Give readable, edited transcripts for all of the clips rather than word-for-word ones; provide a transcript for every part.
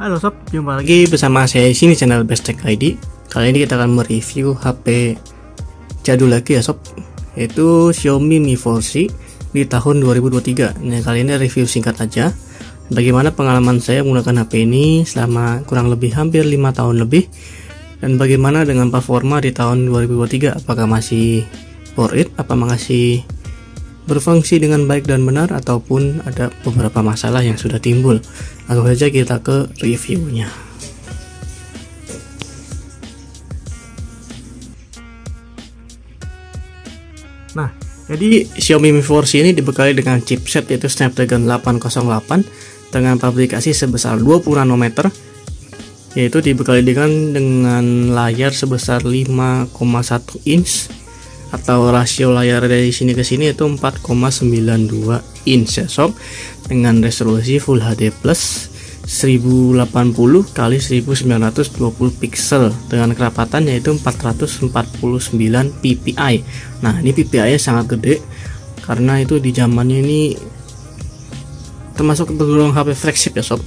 Halo sob, jumpa lagi bersama saya di sini channel Best Tech ID. Kali ini kita akan mereview HP jadul lagi ya sob, yaitu Xiaomi Mi 4C di tahun 2023. Nah, kali ini review singkat aja. Bagaimana pengalaman saya menggunakan HP ini selama kurang lebih hampir 5 tahun lebih, dan bagaimana dengan performa di tahun 2023. Apakah masih worth it, apa masih berfungsi dengan baik dan benar, ataupun ada beberapa masalah yang sudah timbul. Langsung saja kita ke reviewnya. Nah, jadi Xiaomi Mi 4C ini dibekali dengan chipset yaitu Snapdragon 808 dengan fabrikasi sebesar 20 nanometer, yaitu dibekali dengan layar sebesar 5,1 inch, atau rasio layar dari sini ke sini itu 4,92 inch ya sob, dengan resolusi Full HD Plus 1080 x 1920 pixel dengan kerapatan yaitu 449 ppi. Nah, ini ppi nya sangat gede karena itu di zamannya ini termasuk tergolong HP flagship ya sob.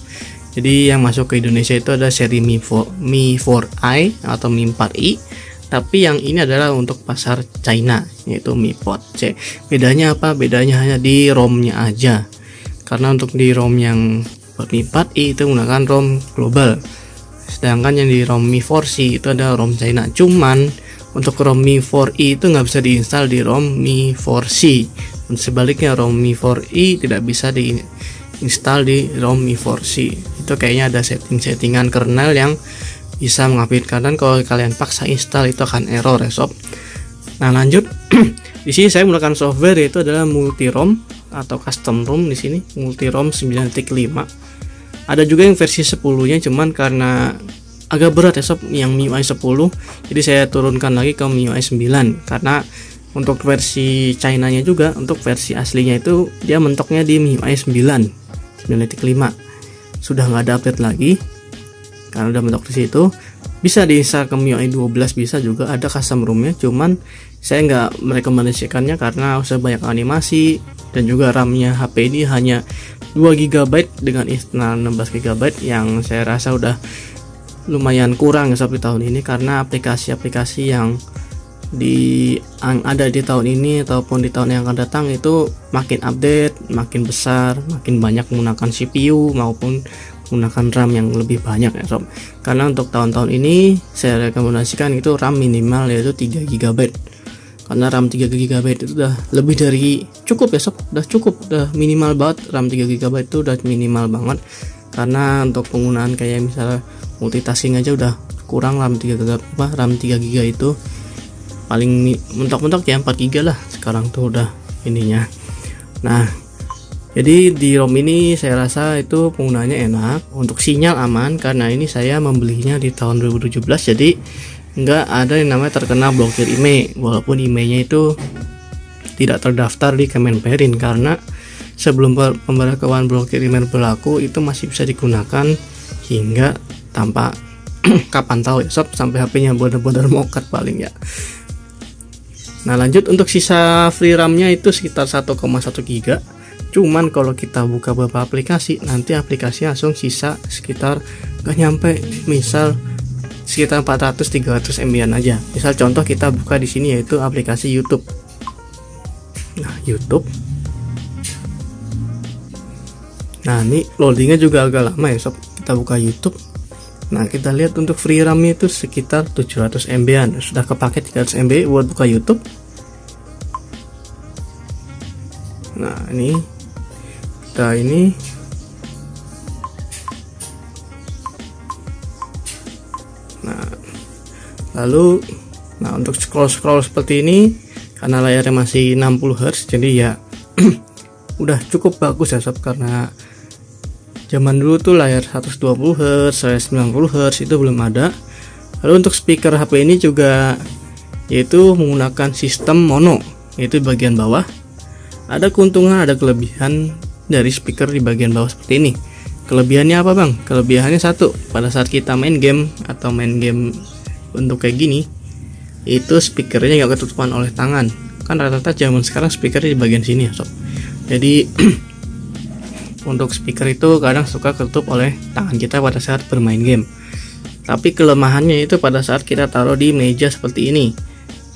Jadi yang masuk ke Indonesia itu ada seri Mi 4i atau Mi 4i, tapi yang ini adalah untuk pasar China, yaitu Mi 4C. Bedanya apa? Bedanya hanya di ROM-nya aja. Karena untuk di ROM yang Mi 4i itu menggunakan ROM global, sedangkan yang di ROM Mi 4C itu ada ROM China. Cuman untuk ROM Mi 4i itu nggak bisa diinstal di ROM Mi 4C, dan sebaliknya ROM Mi 4i tidak bisa diinstal di ROM Mi 4C. Itu kayaknya ada settingan kernel yang bisa mengakibatkan kalau kalian paksa install itu akan error ya sob. Nah, lanjut. Di sini saya menggunakan software yaitu adalah multi ROM atau custom ROM. Di sini multi ROM 9.5. Ada juga yang versi 10-nya, cuman karena agak berat ya sob yang MIUI 10, jadi saya turunkan lagi ke MIUI 9, karena untuk versi China-nya juga, untuk versi aslinya itu dia mentoknya di MIUI 9.5. Sudah nggak ada update lagi. Karena udah mentok di situ, bisa diinstal ke MIUI 12, bisa juga ada custom ROM-nya, cuman saya nggak merekomendasikannya karena usah banyak animasi, dan juga RAM-nya HP ini hanya 2 GB dengan internal 16 GB, yang saya rasa udah lumayan kurang sampai tahun ini, karena aplikasi-aplikasi yang ada di tahun ini ataupun di tahun yang akan datang itu makin update, makin besar, makin banyak menggunakan CPU maupun menggunakan RAM yang lebih banyak ya sob. Karena untuk tahun-tahun ini saya rekomendasikan itu RAM minimal yaitu 3 GB, karena RAM 3 GB itu udah lebih dari cukup ya sob, udah minimal banget. RAM 3 GB itu udah minimal banget, karena untuk penggunaan kayak misalnya multitasking aja udah kurang. RAM 3 GB itu paling mentok-mentok ya 4 GB lah sekarang tuh udah ininya. Nah, jadi di ROM ini saya rasa itu penggunaannya enak, untuk sinyal aman, karena ini saya membelinya di tahun 2017, jadi nggak ada yang namanya terkena blokir IMEI, walaupun IMEI-nya itu tidak terdaftar di Kemenperin, karena sebelum pemberlakuan blokir IMEI berlaku itu masih bisa digunakan hingga tanpa kapan tahu ya sob, sampai HP-nya benar-benar mokat paling ya. Nah, lanjut, untuk sisa free RAM-nya itu sekitar 1,1 GB. Cuman kalau kita buka beberapa aplikasi, nanti aplikasi langsung sisa sekitar gak nyampe, misal sekitar 400-300 MB aja. Misal contoh kita buka di sini yaitu aplikasi YouTube. Nah, YouTube. Nah, ini loadingnya juga agak lama ya sob. Kita buka YouTube. Nah, kita lihat untuk free RAM-nya itu sekitar 700 MB-an. Sudah kepake 300 MB buat buka YouTube. Nah, ini lalu untuk scroll seperti ini, karena layarnya masih 60 Hz, jadi ya udah cukup bagus ya sob, karena zaman dulu tuh layar 120 Hz, layar 90 Hz itu belum ada. Lalu untuk speaker HP ini juga yaitu menggunakan sistem mono, yaitu di bagian bawah. Ada keuntungan, ada kelebihan dari speaker di bagian bawah seperti ini. Kelebihannya apa bang? Kelebihannya satu, pada saat kita main game atau main game untuk kayak gini, itu speakernya nggak ketutupan oleh tangan. Kan rata-rata zaman sekarang speakernya di bagian sini ya sob. Jadi untuk speaker itu kadang suka ketutup oleh tangan kita pada saat bermain game. Tapi kelemahannya itu pada saat kita taruh di meja seperti ini.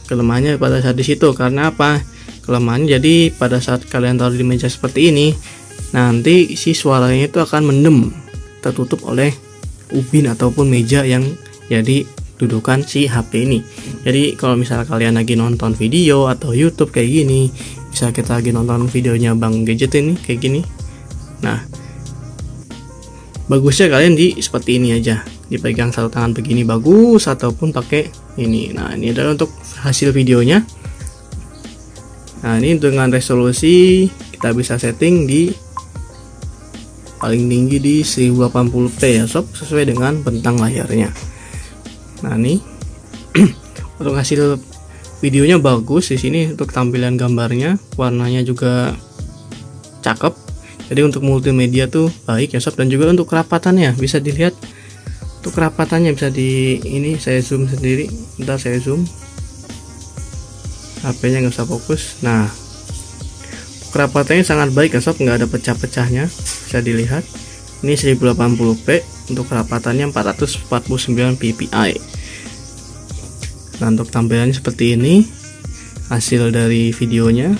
Kelemahannya pada saat di situ karena apa? Kelemahannya jadi pada saat kalian taruh di meja seperti ini, nanti si suaranya itu akan mendem, tertutup oleh ubin ataupun meja yang jadi dudukan si HP ini. Jadi kalau misalnya kalian lagi nonton video atau YouTube kayak gini, bisa kita lagi nonton videonya Bang Gadget ini kayak gini. Nah, bagusnya kalian di seperti ini aja, dipegang satu tangan begini bagus, ataupun pakai ini. Nah, ini adalah untuk hasil videonya. Nah, ini dengan resolusi kita bisa setting di paling tinggi di 1080p ya sob, sesuai dengan bentang layarnya. Nah, ini untuk hasil videonya bagus. Di sini untuk tampilan gambarnya, warnanya juga cakep. Jadi untuk multimedia tuh baik ya sob, dan juga untuk kerapatannya bisa dilihat. Untuk kerapatannya bisa di ini saya zoom sendiri. Bentar saya zoom. HP-nya nggak usah fokus. Nah, kerapatannya sangat baik ya sob, nggak ada pecah-pecahnya. Bisa dilihat. Ini 1080p, untuk kerapatannya 449 ppi. Nah, untuk tampilannya seperti ini hasil dari videonya.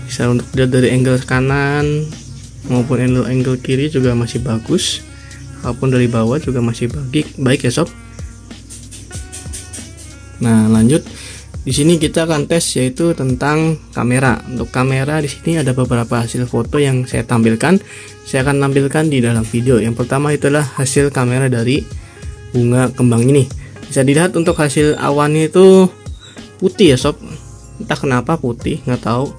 Bisa untuk dilihat dari angle kanan maupun angle kiri juga masih bagus, walaupun dari bawah juga masih baik ya sob. Nah, lanjut di sini kita akan tes yaitu tentang kamera. Untuk kamera di sini ada beberapa hasil foto yang saya tampilkan. Saya akan tampilkan di dalam video. Yang pertama itulah hasil kamera dari bunga kembang ini. Bisa dilihat untuk hasil awannya itu putih ya sob. Entah kenapa putih, nggak tahu.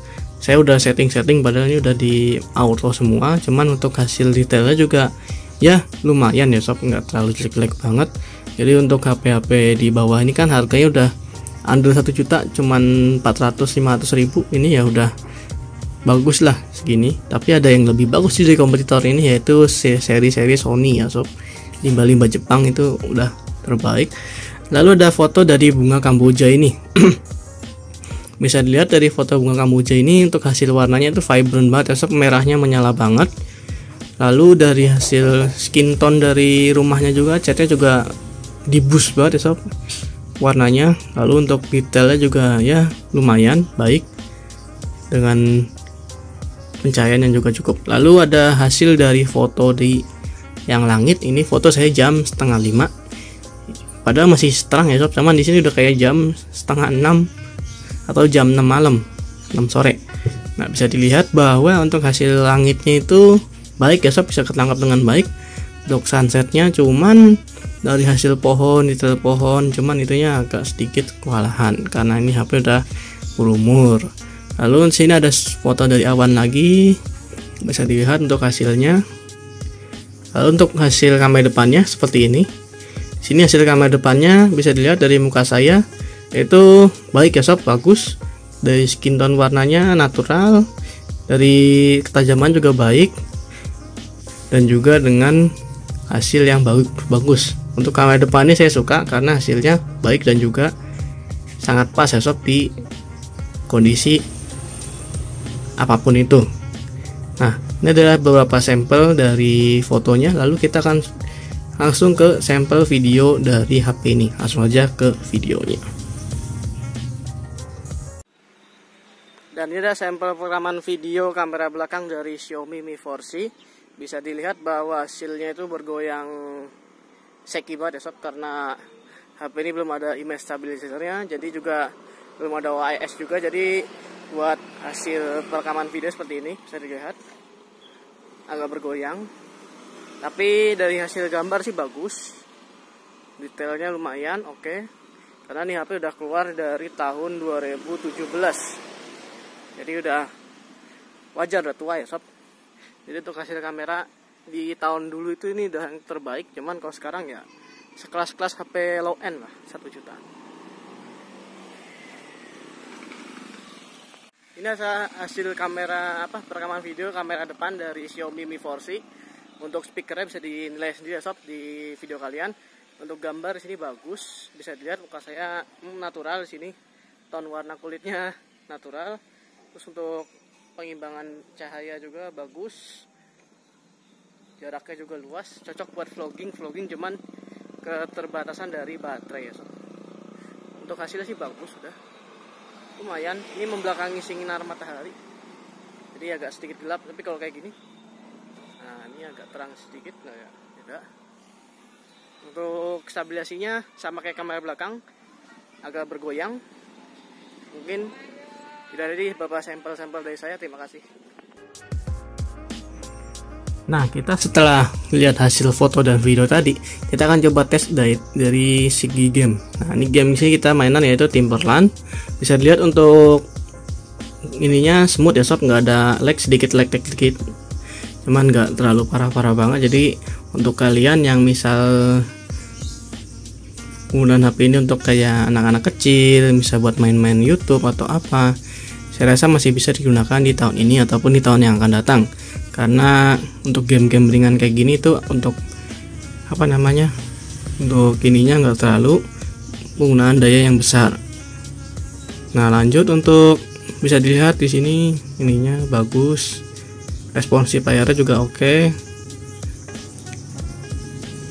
Saya udah setting padahal ini udah di auto semua. Cuman untuk hasil detailnya juga ya lumayan ya sob, nggak terlalu jelek-jelek banget. Jadi untuk HP-HP di bawah ini kan harganya udah under 1 juta, cuman 400-500 ribu. Ini ya udah bagus lah segini. Tapi ada yang lebih bagus dari kompetitor ini, yaitu seri-seri Sony ya sob. Limba-limba Jepang itu udah terbaik. Lalu ada foto dari bunga kamboja ini. Bisa dilihat dari foto bunga kamboja ini, untuk hasil warnanya itu vibrant banget ya sob, merahnya menyala banget. Lalu dari hasil skin tone dari rumahnya juga, catnya juga di boost banget ya sob warnanya. Lalu untuk detailnya juga ya lumayan baik dengan pencahayaan yang juga cukup. Lalu ada hasil dari foto di yang langit. Ini foto saya jam 4:30, padahal masih terang ya sob, cuman di sini udah kayak jam 5:30 atau jam 6 malam, 6 sore. Nah, bisa dilihat bahwa untuk hasil langitnya itu baik ya sob, bisa ketangkap dengan baik. Untuk sunsetnya cuman dari hasil pohon, detail pohon, cuman itunya agak sedikit kewalahan karena ini HP udah berumur. Lalu di sini ada foto dari awan lagi, bisa dilihat untuk hasilnya. Lalu untuk hasil kamera depannya seperti ini. Sini hasil kamera depannya bisa dilihat dari muka saya itu baik ya sob, bagus. Dari skin tone warnanya natural, dari ketajaman juga baik, dan juga dengan hasil yang bagus. Untuk kamera depannya saya suka karena hasilnya baik dan juga sangat pas ya sob di kondisi apapun itu. Nah, ini adalah beberapa sampel dari fotonya. Lalu kita akan langsung ke sampel video dari HP ini. Langsung aja ke videonya. Dan ini adalah sampel rekaman video kamera belakang dari Xiaomi Mi 4C. Bisa dilihat bahwa hasilnya itu bergoyang shaky banget ya sob, karena HP ini belum ada image stabilizer-nya, jadi juga belum ada OIS juga. Jadi buat hasil perekaman video seperti ini bisa dilihat agak bergoyang. Tapi dari hasil gambar sih bagus, detailnya lumayan oke. Karena nih HP udah keluar dari tahun 2017, jadi udah wajar, udah tua ya sob. Jadi untuk hasil kamera di tahun dulu itu ini udah yang terbaik. Cuman kalau sekarang ya sekelas-kelas HP low end lah, 1 juta. Ini hasil kamera perekaman video kamera depan dari Xiaomi Mi 4C. Untuk speakernya bisa dinilai sendiri ya sob di video kalian. Untuk gambar di sini bagus, bisa dilihat muka saya natural di sini, tone warna kulitnya natural. Terus untuk Pengimbangan cahaya juga bagus, jaraknya juga luas, cocok buat vlogging cuman keterbatasan dari baterai ya sob. Untuk hasilnya sih bagus, sudah lumayan. Ini membelakangi sinar matahari, jadi agak sedikit gelap, tapi kalau kayak gini, nah ini agak terang sedikit, nah ya beda. Untuk stabilisasinya sama kayak kamera belakang, agak bergoyang. Mungkin tidak ada beberapa sampel-sampel dari saya. Terima kasih. Nah, kita setelah lihat hasil foto dan video tadi, kita akan coba tes dari segi game. Nah, ini game sih kita mainan yaitu Timberland. Bisa dilihat untuk ininya smooth ya sob, nggak ada lag, sedikit lag dikit, cuman nggak terlalu parah-parah banget. Jadi untuk kalian yang misal penggunaan HP ini untuk kayak anak-anak kecil, bisa buat main-main YouTube atau apa, saya rasa masih bisa digunakan di tahun ini ataupun di tahun yang akan datang. Karena untuk game-game ringan kayak gini tuh untuk apa namanya, untuk ininya nggak terlalu penggunaan daya yang besar. Nah, lanjut untuk bisa dilihat di sini ininya bagus, responsif layarnya juga oke.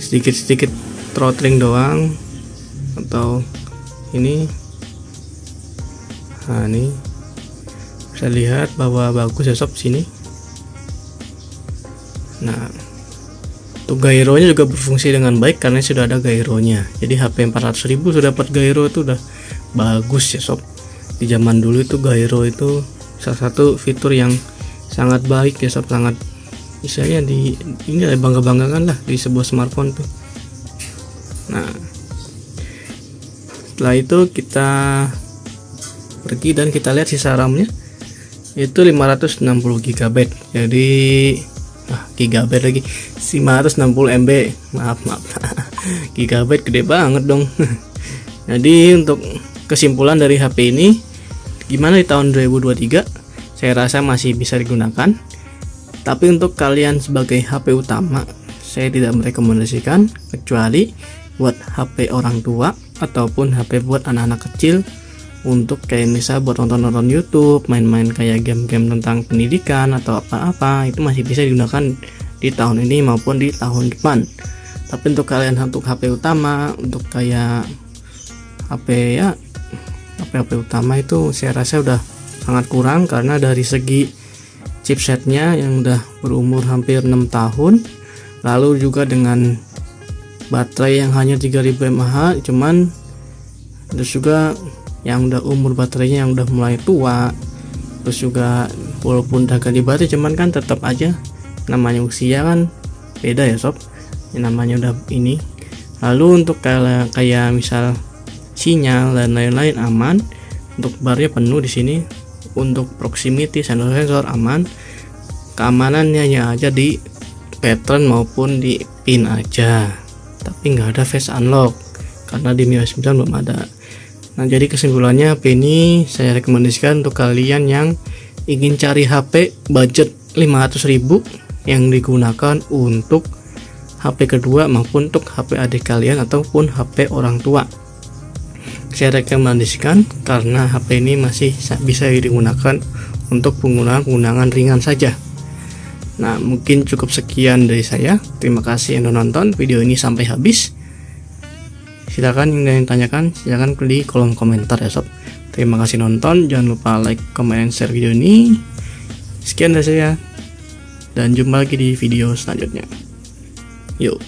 Sedikit-sedikit throttling doang atau ini. Nah, ini bisa lihat bahwa bagus ya sob sini. Nah, untuk gyronya juga berfungsi dengan baik karena sudah ada gyronya. Jadi HP 400.000 sudah dapat gyro itu udah bagus ya sob. Di zaman dulu itu gyro itu salah satu fitur yang sangat baik ya sob, sangat misalnya di ini bangga-banggakan lah di sebuah smartphone tuh. Nah, setelah itu kita pergi dan kita lihat sisa RAM-nya itu 560 GB. Jadi gigabyte lagi, 560 MB, maaf gigabyte gede banget dong. Jadi untuk kesimpulan dari HP ini, gimana di tahun 2023, saya rasa masih bisa digunakan. Tapi untuk kalian sebagai HP utama, saya tidak merekomendasikan, kecuali buat HP orang tua ataupun HP buat anak-anak kecil. Untuk kayak misal buat nonton YouTube, main-main kayak game-game tentang pendidikan atau apa-apa, itu masih bisa digunakan di tahun ini maupun di tahun depan. Tapi untuk kalian untuk HP utama, untuk kayak HP ya HP utama itu saya rasa udah sangat kurang, karena dari segi chipsetnya yang udah berumur hampir 6 tahun, lalu juga dengan baterai yang hanya 3000 mAh, cuman terus juga yang udah umur baterainya yang udah mulai tua, terus juga walaupun udah ganti baterai, cuman kan tetap aja namanya usia kan beda ya sob, yang namanya udah ini. Lalu untuk kayak misal sinyal dan lain-lain aman, untuk barnya penuh di sini, untuk proximity sensor aman, keamanannya hanya aja di pattern maupun di pin aja, tapi nggak ada face unlock karena di MIUI 9 belum ada. Nah, jadi kesimpulannya HP ini saya rekomendasikan untuk kalian yang ingin cari HP budget 500.000 yang digunakan untuk HP kedua maupun untuk HP adik kalian ataupun HP orang tua. Saya rekomendasikan karena HP ini masih bisa digunakan untuk penggunaan ringan saja. Nah, mungkin cukup sekian dari saya. Terima kasih yang sudah nonton video ini sampai habis. Silakan yang tanyakan, silakan di kolom komentar ya sob. Terima kasih nonton, jangan lupa like, comment, share video ini. Sekian dari saya, dan jumpa lagi di video selanjutnya. Yuk.